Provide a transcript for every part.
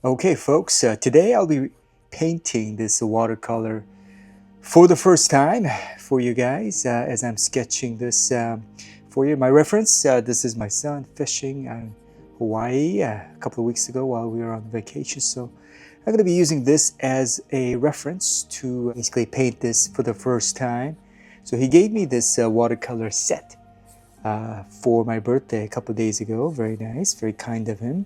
Okay, folks, today I'll be painting this watercolor for the first time for you guys as I'm sketching this for you. My reference, this is my son fishing in Hawaii a couple of weeks ago while we were on vacation. So I'm going to be using this as a reference to basically paint this for the first time. So he gave me this watercolor set for my birthday a couple of days ago. Very nice, very kind of him.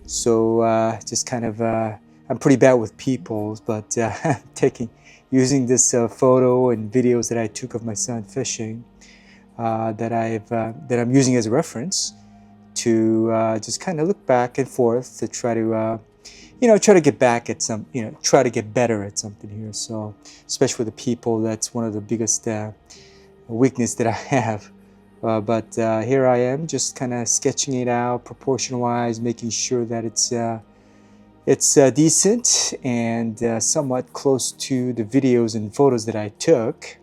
So just kind of, I'm pretty bad with people, but using this photo and videos that I took of my son fishing that I'm using as a reference to just kind of look back and forth to try to try to get back at some, try to get better at something here. So especially with the people, that's one of the biggest weakness that I have. But here I am, just kind of sketching it out proportion-wise, making sure that it's decent and somewhat close to the videos and photos that I took.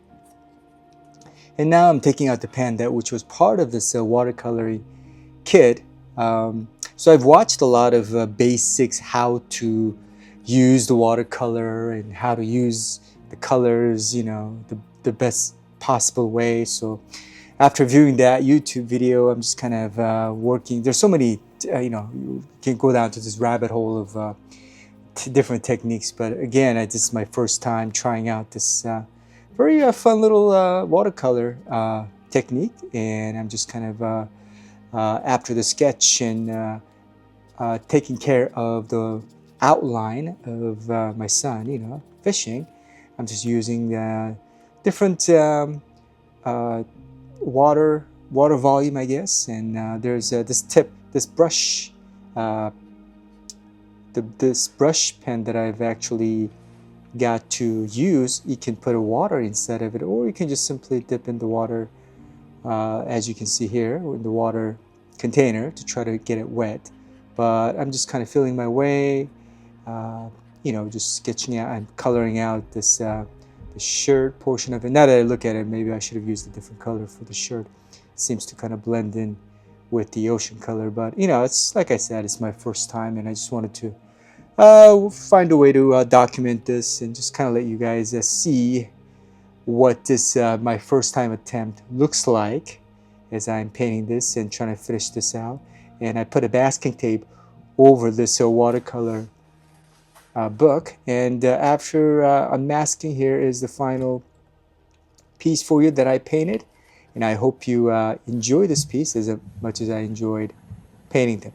And now I'm taking out the pen which was part of this watercoloring kit. So I've watched a lot of basics, how to use the watercolor and how to use the colors, the best possible way. So after viewing that YouTube video, I'm just kind of working. There's so many, you can go down to this rabbit hole of different techniques. But again, this is my first time trying out this very fun little watercolor technique. And I'm just kind of, after the sketch and taking care of the outline of my son, fishing, I'm just using different water volume, I guess. And there's this brush, this brush pen that I've actually got to use. You can put a water inside of it, or you can just simply dip in the water, as you can see here, in the water container to try to get it wet. But I'm just kind of feeling my way, just sketching out and coloring out this the shirt portion of it. Now that I look at it, maybe I should have used a different color for the shirt. It seems to kind of blend in with the ocean color. But, it's like I said, it's my first time, and I just wanted to find a way to document this and just kind of let you guys see what this my first time attempt looks like as I'm painting this and trying to finish this out. And I put a masking tape over this watercolor book, and after unmasking, here is the final piece for you that I painted, and I hope you enjoy this piece as much as I enjoyed painting them.